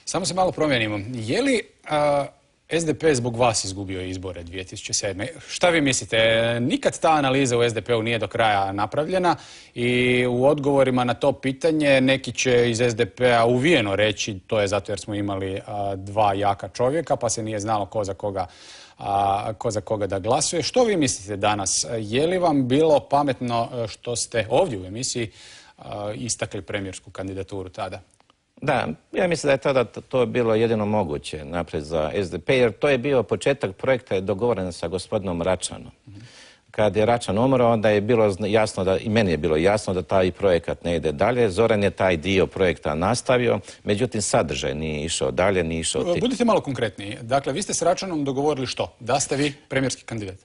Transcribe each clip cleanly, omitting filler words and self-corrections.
Samo se malo promijenimo. Je li SDP zbog vas izgubio izbore 2007. Šta vi mislite? Nikad ta analiza u SDP-u nije do kraja napravljena i u odgovorima na to pitanje neki će iz SDP-a uvijeno reći to je zato jer smo imali dva jaka čovjeka pa se nije znalo ko za koga da glasuje. Što vi mislite danas? Je li vam bilo pametno što ste ovdje u emisiji istakli premijersku kandidaturu tada? Da, ja mislim da je tada to bilo jedino moguće naprijed za SDP, jer to je bio početak projekta je dogovoren sa gospodinom Račanom. Kad je Račan umro, onda je bilo jasno, da i meni je bilo jasno da taj projekat ne ide dalje. Zoran je taj dio projekta nastavio, međutim sadržaj nije išao dalje, nije išao ti. Budite malo konkretniji. Dakle, vi ste s Račanom dogovorili što? Da ste vi premijerski kandidat?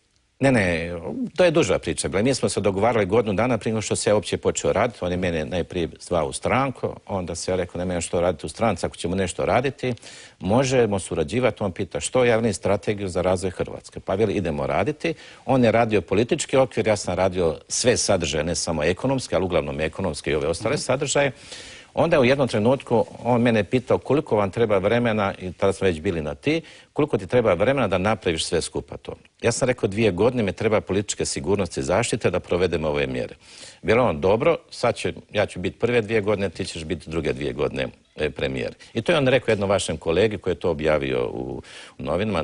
Ne, to je duža priča. Mi smo se dogovarali godinu dana prije nego što se ja uopće počeo raditi. On je mene najprije zvao u stranku, onda se ja rekao nema što raditi u stranci, ako ćemo nešto raditi, možemo surađivati. On pita što, ja velim strategiju za razvoj Hrvatske. Pa veli idemo raditi. On je radio politički okvir, ja sam radio sve sadržaje, ne samo ekonomske, ali uglavnom ekonomske i ove ostale sadržaje. Onda je u jednom trenutku on mene pitao koliko vam treba vremena, i tada smo već bili na ti, koliko ti treba vremena da napraviš sve skupa to. Ja sam rekao 2 godine mi treba političke sigurnosti i zaštite da provedemo ove mjere. Bilo on dobro, ja ću biti prve 2 godine, ti ćeš biti druge 2 godine premijer. I to je on rekao jednom vašem kolegi koji je to objavio u novinama,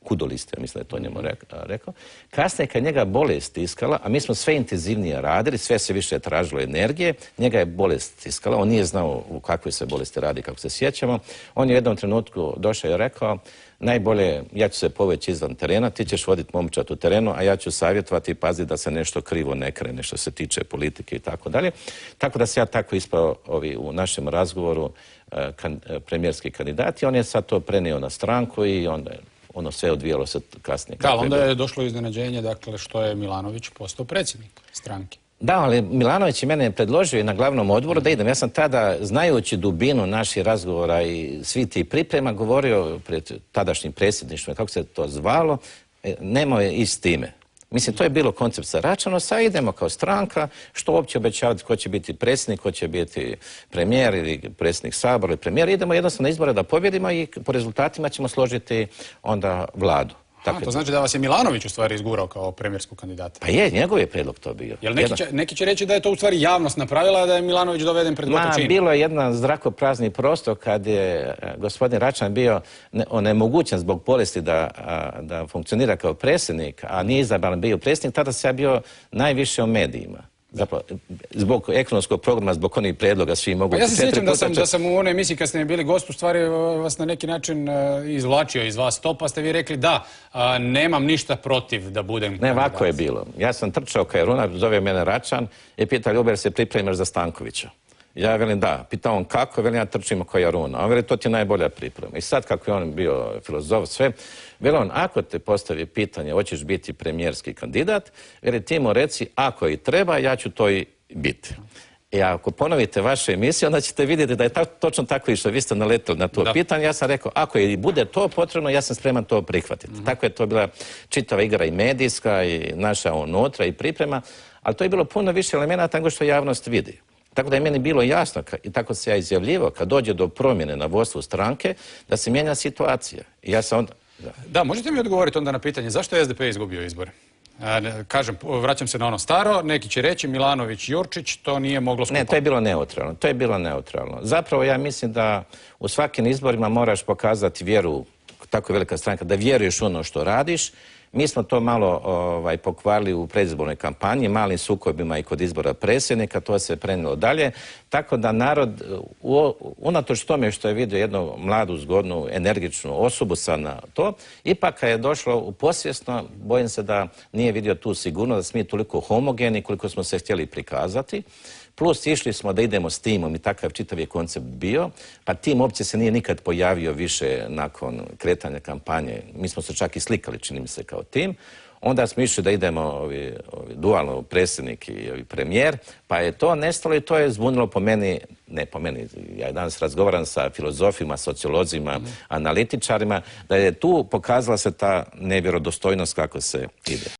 Kudoliste, ja mislim da je to njemu rekao. Kasnije kad njega bolest stiskala, a mi smo sve intenzivnije radili, sve se više tražilo energije, njega je bolest stiskala, on nije znao u kakvoj se bolesti radi, kako se sjećamo. On je u jednom trenutku došao i rekao, najbolje, ja ću se poveći izvan terena, ti ćeš voditi momčad u terenu, a ja ću savjetovati i paziti da se nešto krivo ne krene što se tiče politike i tako dalje. Tako da se ja tako ispao u našem razgovoru premijerski kandidat i on je sad to prenio na stranku i onda ono sve odvijalo se kasnije. Da, onda je došlo iznenađenje, dakle, što je Milanović postao predsjednik stranke. Da, ali Milanović je mene predložio i na glavnom odboru da idem. Ja sam tada, znajući dubinu naših razgovora i svi ti priprema, govorio pred tadašnjim predsjedništvom, kako se to zvalo, nemoj ići s time. Mislim, to je bilo koncept sa Račanom, sad idemo kao stranka, što uopće obećavati ko će biti predsjednik, ko će biti premijer ili predsjednik Sabora ili premijer. Idemo jednostavno na izbore da pobjedimo i po rezultatima ćemo složiti onda vladu. To znači da vas je Milanović u stvari izgurao kao premijerskog kandidata? Pa je, njegov je prijedlog to bio. Jel neki će reći da je to u stvari javnost napravila, da je Milanović doveden pred gotov čin? Bilo je jedan zrakoprazni prostor kad je gospodin Račan bio onemogućen zbog bolesti da funkcionira kao predsjednik, a nije izabran bio predsjednik, tada se ja bio najviše u medijima. Zapravo, zbog ekonomskog programa, zbog onih prijedloga svi mogu... Ja se sjećam da sam u onoj emisiji kad ste mi bili gost, u stvari vas na neki način izvlačio iz vas to, pa ste vi rekli da, nemam ništa protiv da budem kandidat. Ne, ovako je bilo. Ja sam trčao kao Runa, zove mene Račan i pita Ljuber se pripremaš za Stankovića. Ja velim da, pitao on kako, velim ja trčim kao Jaruna. On veli to ti je najbolja priprema. I sad kako je on bio filozof, sve, veli on ako te postavi pitanje hoćeš biti premijerski kandidat, veli ti mu reci ako i treba ja ću to i biti. I ako ponovite vaše emisije, onda ćete vidjeti da je točno tako išlo. Vi ste naletili na to pitanje. Ja sam rekao, ako i bude to potrebno, ja sam spreman to prihvatiti. Tako je to bila čitava igra i medijska i naša unutra i priprema, ali to je bilo puno više elemenata nego što javnost vidi. Tako da je meni bilo jasno, i tako se ja izjavljivao, kad dođe do promjene na vodstvu stranke, da se mijenja situacija. I ja sam onda... Da, možete mi odgovoriti onda na pitanje zašto je SDP izgubio izbore? Kažem, vraćam se na ono staro, neki će reći Milanović, Jurčić, to nije moglo skupa. Ne, to je bilo neutralno, to je bilo neutralno. Zapravo ja mislim da u svakim izborima moraš pokazati vjeru, tako je velika stranka, da vjeruješ u ono što radiš. Mi smo to malo pokvarili u predizbornoj kampanji, malim sukobima i kod izbora predsjednika, to se prenijelo dalje. Tako da narod, unatoč tome što je vidio jednu mladu, zgodnu, energičnu osobu sad na to, ipak je došlo u posvjesno, bojim se da nije vidio tu sigurnost, da smo mi toliko homogeni koliko smo se htjeli prikazati. Plus išli smo da idemo s timom i takav čitav je koncept bio, pa tim uopće se nije nikad pojavio više nakon kretanja kampanje. Mi smo se čak i slikali, čini mi se, kao tim. Onda smo išli da idemo dualno predsjednik i premijer, pa je to nestalo i to je zbunilo po meni, ne po meni, ja danas razgovaram sa filozofima, sociolozima, analitičarima, da je tu pokazala se ta nevjerodostojnost kako se ide.